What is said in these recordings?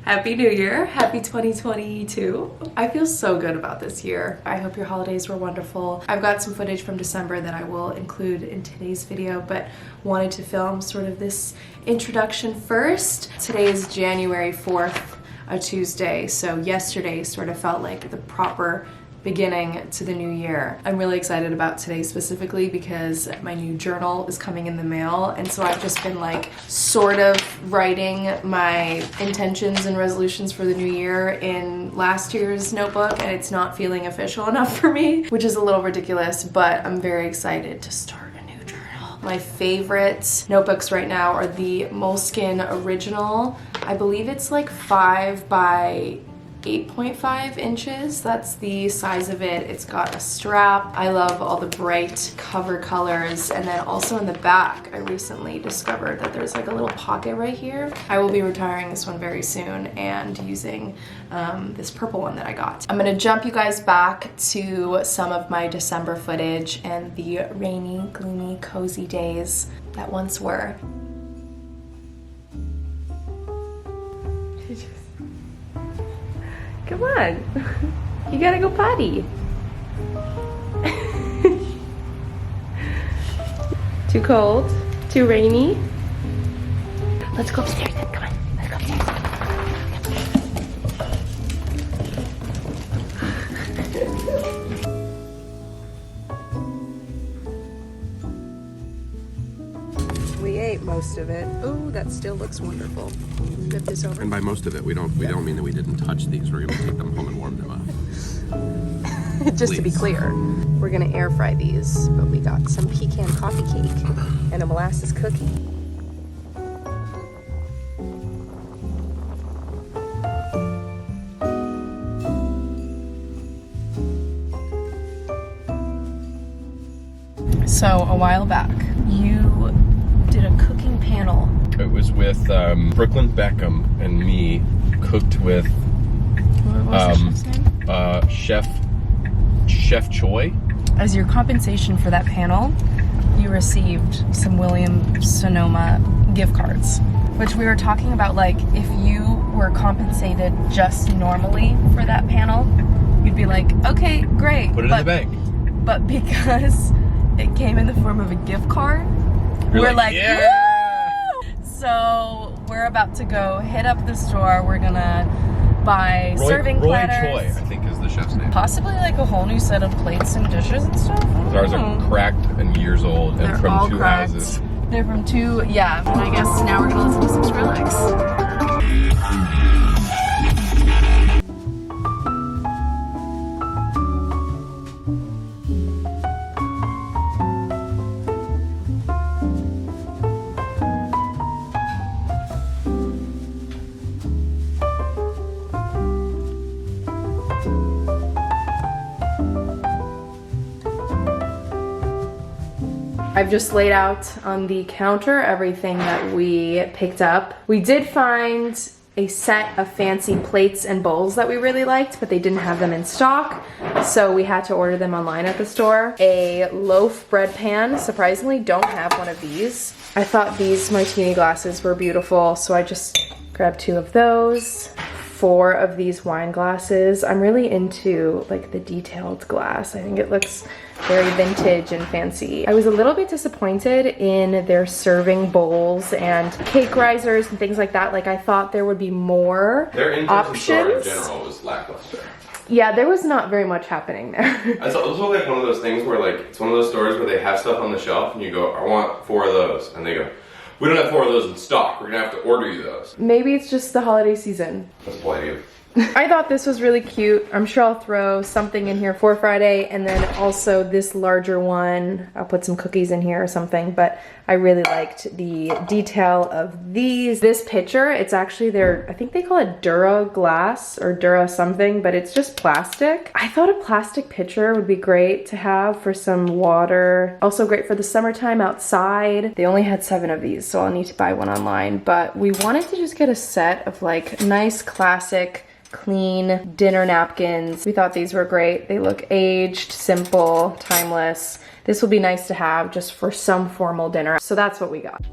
Happy New Year. Happy 2022. I feel so good about this year. I hope your holidays were wonderful. I've got some footage from December that I will include in today's video, but wanted to film sort of this introduction first. Today is January 4th, a Tuesday, so yesterday sort of felt like the proper beginning to the new year. I'm really excited about today specifically because my new journal is coming in the mail, and so I've just been like sort of writing my intentions and resolutions for the new year in last year's notebook, and it's not feeling official enough for me, which is a little ridiculous, but I'm very excited to start a new journal. My favorite notebooks right now are the Moleskine Original. I believe it's like 5 by 8.5 inches. That's the size of it. It's got a strap. I love all the bright cover colors. And then also in the back, I recently discovered that there's like a little pocket right here. I will be retiring this one very soon and using this purple one that I got. I'm gonna jump you guys back to some of my December footage and the rainy, gloomy, cozy days that once were. Come on, you gotta go potty. Too cold, too rainy. Let's go upstairs then, come on, let's go upstairs. We ate most of it. Oh, that still looks wonderful. Flip this over. And by most of it, we don't mean that we didn't touch these. We're gonna take them home and warm them up. Just to be clear, we're gonna air fry these, but we got some pecan coffee cake and a molasses cookie. So a while back, you did a cooking panel. It was with Brooklyn Beckham and me, cooked with What was the chef's name? Chef Choi. As your compensation for that panel, you received some Williams-Sonoma gift cards, which we were talking about, like, if you were compensated just normally for that panel, you'd be like, okay, great. Put it in the bank. But because it came in the form of a gift card, we're like, yeah! Woo! So we're about to go hit up the store. We're gonna buy serving platters. Roy Choi, I think, is the chef's name. Possibly like a whole new set of plates and dishes and stuff. Ours are cracked and years old, and They're from all two cracked. houses. They're from two, yeah. And I guess now we're gonna listen to some Skrillex. I've just laid out on the counter everything that we picked up. We did find a set of fancy plates and bowls that we really liked, but they didn't have them in stock, so we had to order them online at the store. A loaf bread pan, surprisingly don't have one of these. I thought these martini glasses were beautiful, so I just grabbed 2 of those. 4 of these wine glasses. I'm really into like the detailed glass. I think it looks very vintage and fancy. I was a little bit disappointed in their serving bowls and cake risers and things like that. Like, I thought there would be more Their options. store in general was lackluster. Yeah, there was not very much happening there. I thought this was like one of those things where, like, it's one of those stores where they have stuff on the shelf and you go, I want 4 of those, and they go, we don't have 4 of those in stock. We're gonna have to order you those. Maybe it's just the holiday season. That's plenty of. I thought this was really cute. I'm sure I'll throw something in here for Friday, and then also this larger one. I'll put some cookies in here or something, but I really liked the detail of these. This pitcher, it's actually their, I think they call it Dura glass or Dura something, but it's just plastic. I thought a plastic pitcher would be great to have for some water. Also great for the summertime outside. They only had 7 of these, so I'll need to buy one online, but we wanted to just get a set of like nice classic clean dinner napkins. We thought these were great. They look aged, simple, timeless. This will be nice to have just for some formal dinner. So that's what we got.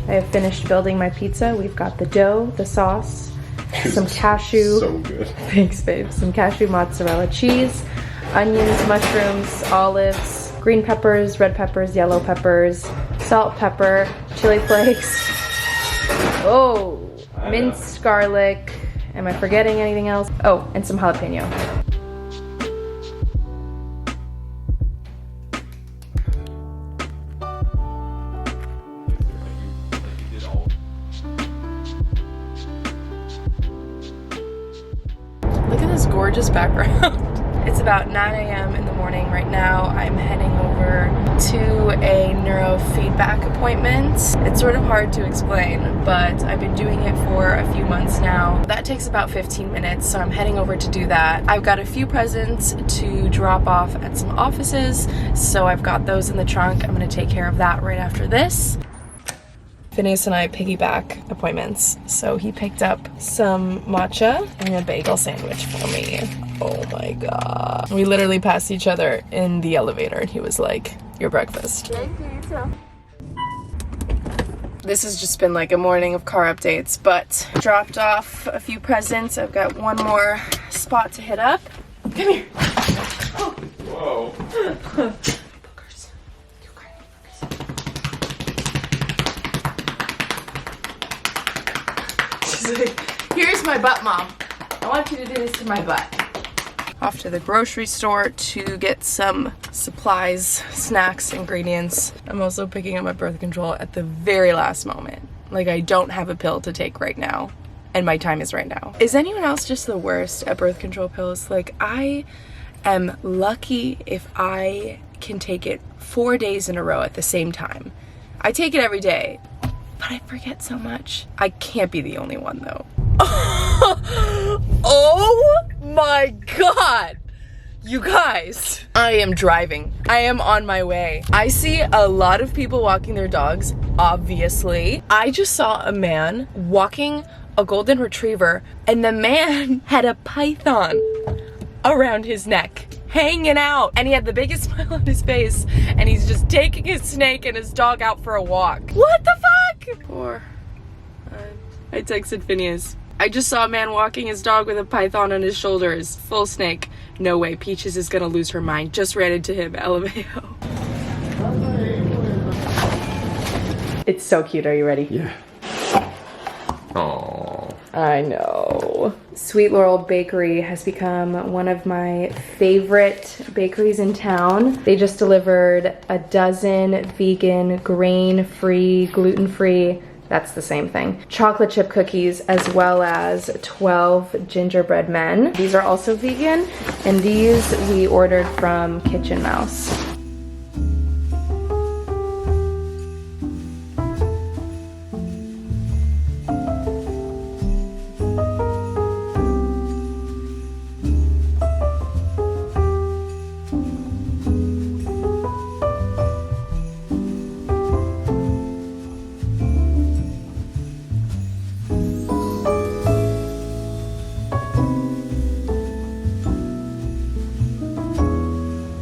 I have finished building my pizza. We've got the dough, the sauce, some cashew. So good. Thanks, babe. Some cashew mozzarella cheese, onions, mushrooms, olives, green peppers, red peppers, yellow peppers, salt, pepper, chili flakes. Oh, minced garlic. Am I forgetting anything else? Oh, and some jalapeno. Look at this gorgeous background. It's about 9 a.m. in the morning right now. I'm heading over to a neurofeedback appointment. It's sort of hard to explain, but I've been doing it for a few months now. That takes about 15 minutes, so I'm heading over to do that. I've got a few presents to drop off at some offices, so I've got those in the trunk. I'm gonna take care of that right after this. Phineas and I piggyback appointments. So he picked up some matcha and a bagel sandwich for me. Oh my god. We literally passed each other in the elevator and he was like, your breakfast. Thank you, too. This has just been like a morning of car updates, but dropped off a few presents. I've got one more spot to hit up. Come here. Oh. Whoa. Boogers. You got boogers. She's like, here's my butt, Mom. I want you to do this to my butt. Off to the grocery store to get some supplies, snacks, ingredients. I'm also picking up my birth control at the very last moment. Like, I don't have a pill to take right now, and my time is right now. Is anyone else just the worst at birth control pills? Like, I am lucky if I can take it 4 days in a row at the same time. I take it every day, but I forget so much. I can't be the only one though. Oh my god! You guys, I am driving. I am on my way. I see a lot of people walking their dogs, obviously. I just saw a man walking a golden retriever, and the man had a python around his neck, hanging out. And he had the biggest smile on his face, and he's just taking his snake and his dog out for a walk. What the fuck? Or, I texted Phineas. I just saw a man walking his dog with a python on his shoulders, full snake. No way, Peaches is gonna lose her mind. Just ran into him, LMAO. It's so cute, are you ready? Yeah. Aww. I know. Sweet Laurel Bakery has become one of my favorite bakeries in town. They just delivered a dozen vegan, grain-free, gluten-free, that's the same thing, chocolate chip cookies, as well as 12 gingerbread men. These are also vegan, and these we ordered from Kitchen Mouse.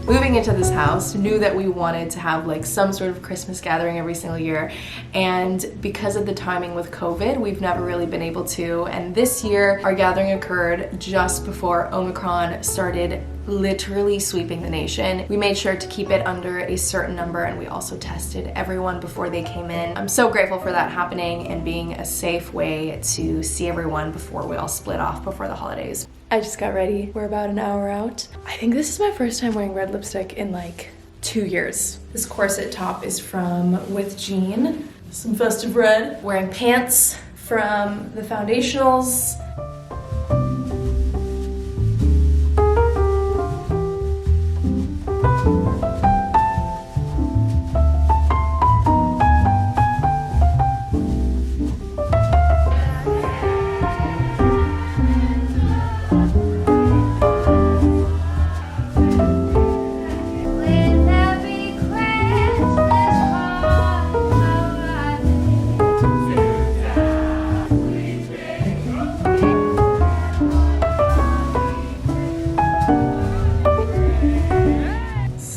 Moving into this house, knew that we wanted to have like some sort of Christmas gathering every single year, and because of the timing with COVID, we've never really been able to. And this year our gathering occurred just before Omicron started literally sweeping the nation. We made sure to keep it under a certain number, and we also tested everyone before they came in. I'm so grateful for that happening and being a safe way to see everyone before we all split off before the holidays. I just got ready. We're about an hour out. I think this is my first time wearing red lipstick in like 2 years. This corset top is from With Jean. Some festive red. Wearing pants from the Foundationals.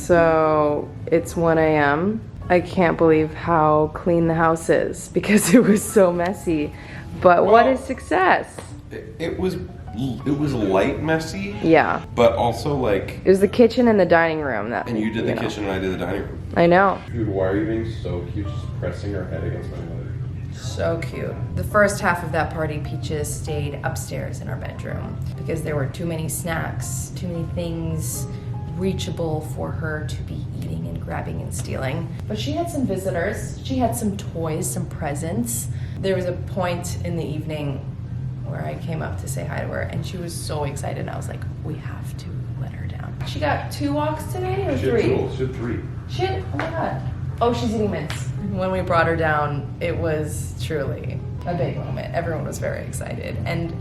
So it's 1 a.m. I can't believe how clean the house is because it was so messy. But Well, what is success? It was light messy. Yeah. But also like. It was the kitchen and the dining room that. And you did the kitchen and I did the dining room. I know. Dude, why are you being so cute, just pressing her head against my mother? So cute. The first half of that party, Peaches stayed upstairs in our bedroom because there were too many snacks, too many things reachable for her to be eating and grabbing and stealing. But she had some visitors. She had some toys, some presents. There was a point in the evening where I came up to say hi to her and she was so excited and I was like, we have to let her down. She got 2 walks today or 3? She had 3. She had, oh my God. Oh, she's eating mints. When we brought her down, it was truly a big moment. Everyone was very excited and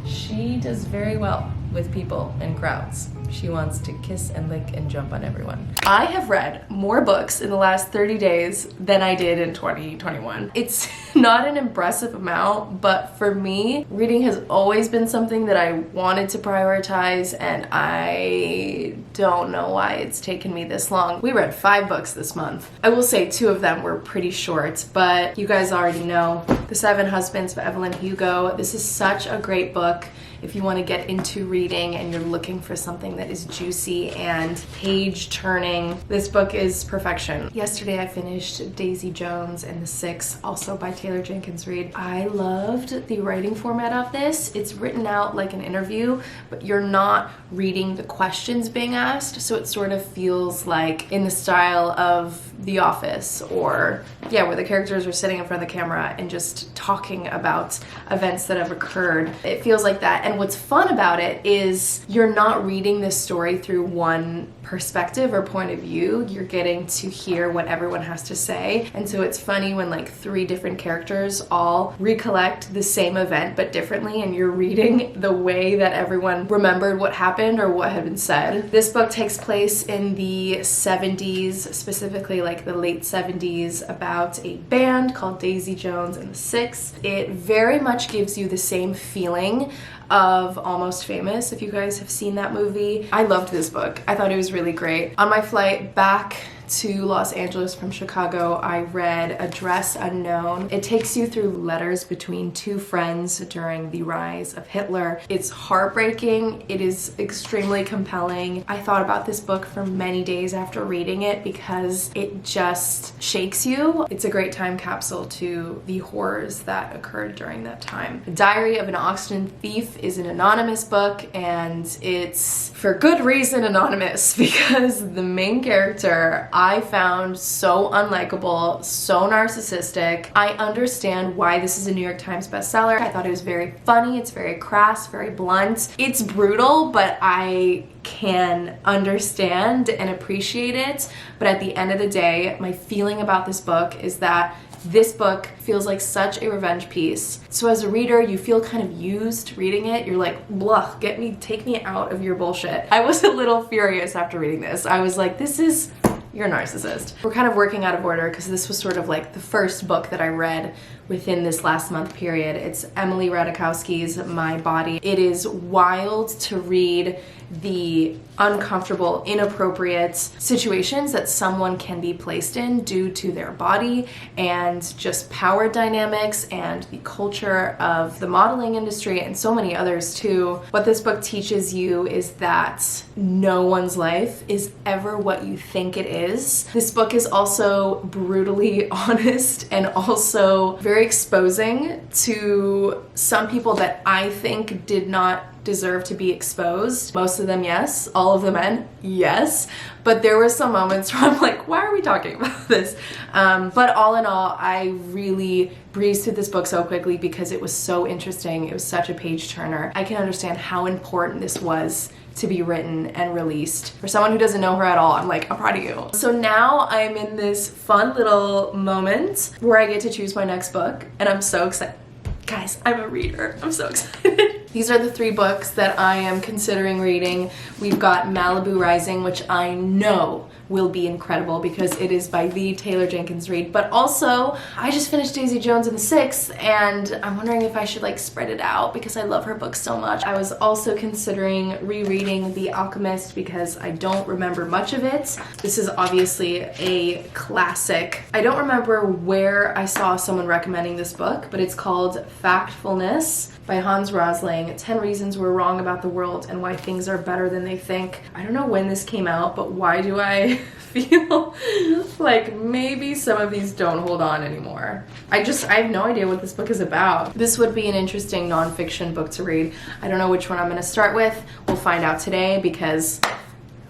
she does very well with people and crowds. She wants to kiss and lick and jump on everyone. I have read more books in the last 30 days than I did in 2021. It's not an impressive amount, but for me, reading has always been something that I wanted to prioritize, and I don't know why it's taken me this long. We read 5 books this month. I will say 2 of them were pretty short, but you guys already know The 7 Husbands of Evelyn Hugo. This is such a great book if you want to get into reading and you're looking for something that is juicy and page turning. This book is perfection. Yesterday I finished Daisy Jones and the Six, also by Taylor Jenkins Reid. I loved the writing format of this. It's written out like an interview, but you're not reading the questions being asked, so it sort of feels like in the style of The Office, or yeah, where the characters are sitting in front of the camera and just talking about events that have occurred. It feels like that. And what's fun about it is you're not reading this story through one perspective or point of view. You're getting to hear what everyone has to say. And so it's funny when like 3 different characters all recollect the same event but differently, and you're reading the way that everyone remembered what happened or what had been said. This book takes place in the 70s, specifically like the late 70s, about a band called Daisy Jones and the Six. It very much gives you the same feeling of Almost Famous, if you guys have seen that movie. I loved this book. I thought it was really great. On my flight back to Los Angeles from Chicago, I read Address Unknown. It takes you through letters between 2 friends during the rise of Hitler. It's heartbreaking. It is extremely compelling. I thought about this book for many days after reading it because it just shakes you. It's a great time capsule to the horrors that occurred during that time. The Diary of an Oxford Thief is an anonymous book, and it's for good reason anonymous because the main character I found so unlikable, so narcissistic. I understand why this is a New York Times bestseller. I thought it was very funny, it's very crass, very blunt. It's brutal, but I can understand and appreciate it. But at the end of the day, my feeling about this book is that this book feels like such a revenge piece. So as a reader, you feel kind of used reading it. You're like, blah, take me out of your bullshit. I was a little furious after reading this. I was like, you're a narcissist. We're kind of working out of order because this was sort of like the first book that I read within this last month period. It's Emily Ratajkowski's My Body. It is wild to read the uncomfortable, inappropriate situations that someone can be placed in due to their body and just power dynamics and the culture of the modeling industry and so many others too. What this book teaches you is that no one's life is ever what you think it is. This book is also brutally honest and also very exposing to some people that I think did not deserve to be exposed. Most of them, yes. All of the men, yes. But there were some moments where I'm like, why are we talking about this? But all in all, I really breezed through this book so quickly because it was so interesting. It was such a page turner. I can understand how important this was to be written and released. For someone who doesn't know her at all, I'm like, I'm proud of you. So now I'm in this fun little moment where I get to choose my next book, and I'm so excited. Guys, I'm a reader. I'm so excited. These are the 3 books that I am considering reading. We've got Malibu Rising, which I know will be incredible because it is by the Taylor Jenkins Reid. But also, I just finished Daisy Jones and the Six, and I'm wondering if I should like spread it out because I love her books so much. I was also considering rereading The Alchemist because I don't remember much of it. This is obviously a classic. I don't remember where I saw someone recommending this book, but it's called Factfulness by Hans Rosling, 10 Reasons We're Wrong About the World and Why Things Are Better Than They Think. I don't know when this came out, but why do I feel like maybe some of these don't hold on anymore? I have no idea what this book is about. This would be an interesting nonfiction book to read. I don't know which one I'm gonna start with. We'll find out today because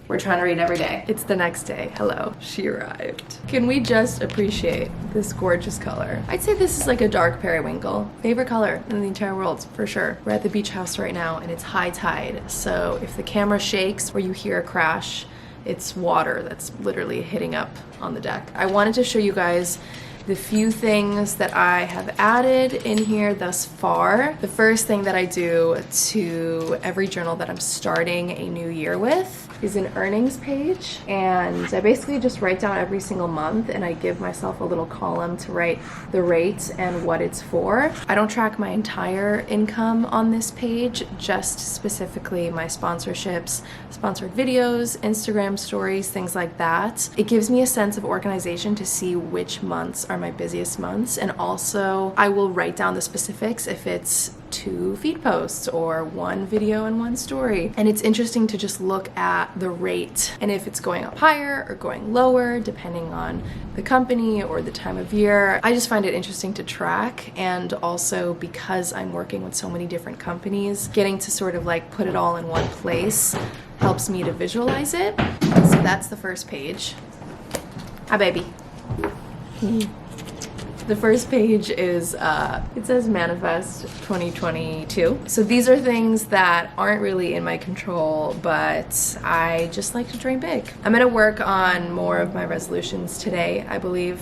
we're trying to read every day. It's the next day. Hello, she arrived. Can we just appreciate this gorgeous color? I'd say this is like a dark periwinkle. Favorite color in the entire world, for sure. We're at the beach house right now and it's high tide. So if the camera shakes or you hear a crash, it's water that's literally hitting up on the deck. I wanted to show you guys the few things that I have added in here thus far. The first thing that I do to every journal that I'm starting a new year with is an earnings page, and I basically just write down every single month and I give myself a little column to write the rate and what it's for. I don't track my entire income on this page, just specifically my sponsorships, sponsored videos, Instagram stories, things like that. It gives me a sense of organization to see which months are my busiest months, and also I will write down the specifics if it's 2 feed posts or 1 video and 1 story. And it's interesting to just look at the rate and if it's going up higher or going lower depending on the company or the time of year. I just find it interesting to track, and also because I'm working with so many different companies, getting to sort of like put it all in one place helps me to visualize it. So that's the first page. Hi, baby. The first page is, it says Manifest 2022. So these are things that aren't really in my control, but I just like to dream big. I'm gonna work on more of my resolutions today, I believe.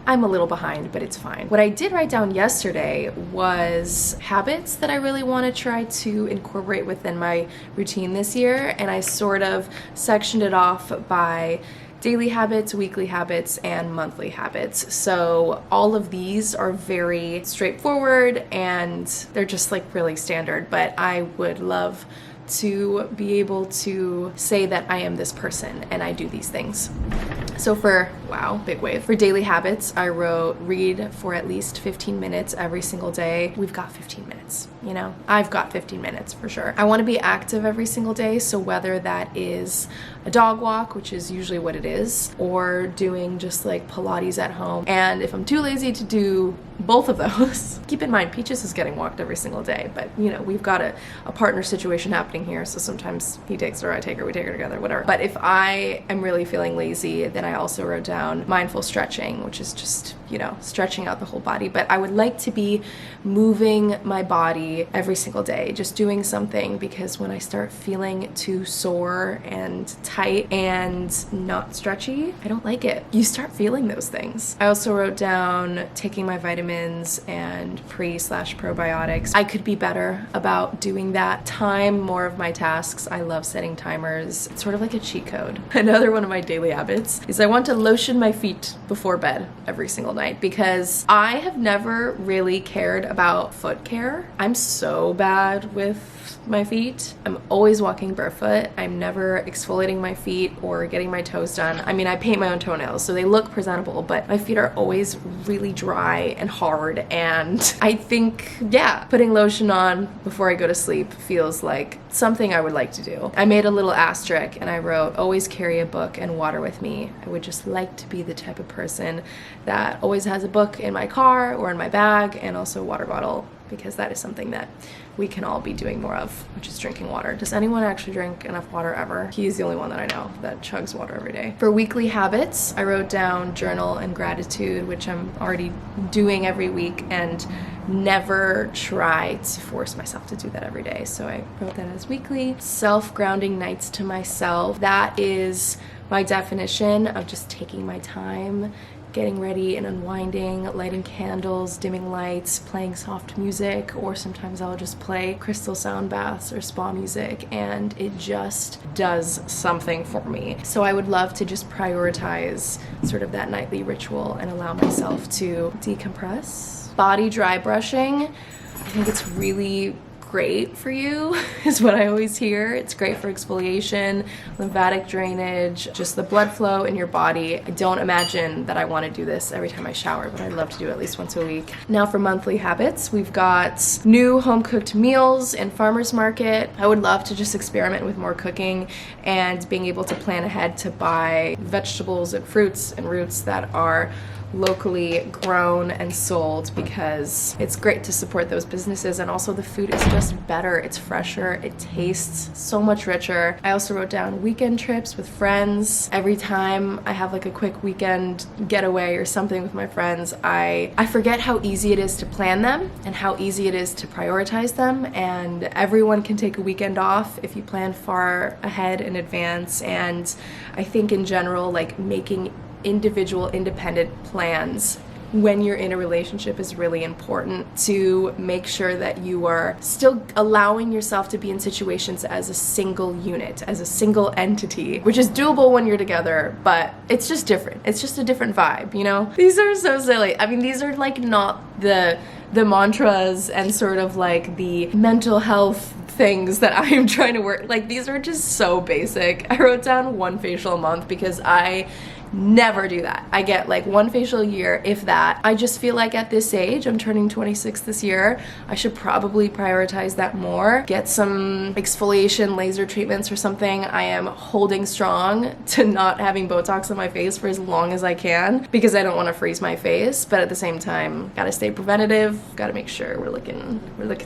I'm a little behind, but it's fine. What I did write down yesterday was habits that I really want to try to incorporate within my routine this year, and I sort of sectioned it off by daily habits, weekly habits, and monthly habits. So all of these are very straightforward and they're just like really standard, but I would love to be able to say that I am this person and I do these things. So for, wow, big wave. For daily habits, I wrote read for at least 15 minutes every single day. We've got 15 minutes, you know? I've got 15 minutes for sure. I want to be active every single day, so whether that is a dog walk, which is usually what it is, or doing just like Pilates at home. And if I'm too lazy to do both of those, keep in mind Peaches is getting walked every single day, but you know, we've got a partner situation happening here, so sometimes he takes her, I take her, we take her together, whatever. But if I am really feeling lazy, then I also wrote down mindful stretching, which is just, you know, stretching out the whole body. But I would like to be moving my body every single day, just doing something, because when I start feeling too sore and tight and not stretchy, I don't like it. You start feeling those things. I also wrote down taking my vitamins and pre/probiotics. I could be better about doing that. Time more of my tasks. I love setting timers. It's sort of like a cheat code. Another one of my daily habits is I want to lotion my feet before bed every single night, because I have never really cared about foot care. I'm so bad with my feet. I'm always walking barefoot. I'm never exfoliating my feet or getting my toes done. I mean, I paint my own toenails, so they look presentable, but my feet are always really dry and hard. And I think, yeah, putting lotion on before I go to sleep feels like something I would like to do. I made a little asterisk and I wrote, always carry a book and water with me. I would just like to be the type of person that always has a book in my car or in my bag, and also a water bottle, because that is something that we can all be doing more of, which is drinking water. Does anyone actually drink enough water ever? He's the only one that I know that chugs water every day. For weekly habits, I wrote down journal and gratitude, which I'm already doing every week, and never try to force myself to do that every day. So I wrote that as weekly. Self-grounding nights to myself. That is my definition of just taking my time getting ready and unwinding, lighting candles, dimming lights, playing soft music, or sometimes I'll just play crystal sound baths or spa music, and it just does something for me. So I would love to just prioritize sort of that nightly ritual and allow myself to decompress. Body dry brushing, I think it's really great for you is what I always hear. It's great for exfoliation, lymphatic drainage, just the blood flow in your body. I don't imagine that I want to do this every time I shower, but I'd love to do it at least once a week. Now for monthly habits, we've got new home cooked meals and farmers market. I would love to just experiment with more cooking and being able to plan ahead to buy vegetables and fruits and roots that are locally grown and sold, because it's great to support those businesses, and also the food is just better, it's fresher, it tastes so much richer. I also wrote down weekend trips with friends. Every time I have like a quick weekend getaway or something with my friends, I forget how easy it is to plan them and how easy it is to prioritize them, and everyone can take a weekend off if you plan far ahead in advance. And I think in general, like making individual independent plans when you're in a relationship is really important, to make sure that you are still allowing yourself to be in situations as a single unit, as a single entity, which is doable when you're together, but it's just different. It's just a different vibe, you know? These are so silly. I mean, these are like not the mantras and sort of like the mental health things that I am trying to work. Like, these are just so basic. I wrote down 1 facial a month because I never do that. I get like 1 facial a year, if that. I just feel like at this age, I'm turning 26 this year, I should probably prioritize that more. Get some exfoliation laser treatments or something. I am holding strong to not having Botox on my face for as long as I can because I don't want to freeze my face, but at the same time, gotta stay preventative, gotta make sure we're looking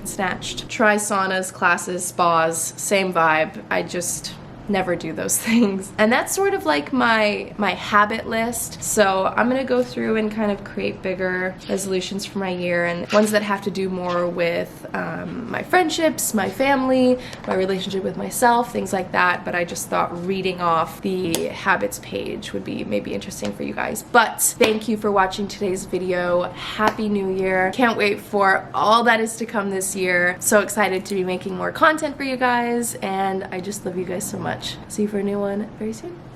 snatched. Try saunas, classes, spas, same vibe. I just never do those things. And that's sort of like my habit list. So I'm gonna go through and kind of create bigger resolutions for my year, and ones that have to do more with my friendships, my family, my relationship with myself, things like that. But I just thought reading off the habits page would be maybe interesting for you guys. But thank you for watching today's video. Happy New Year. Can't wait for all that is to come this year. So excited to be making more content for you guys, and I just love you guys so much. See you for a new one very soon.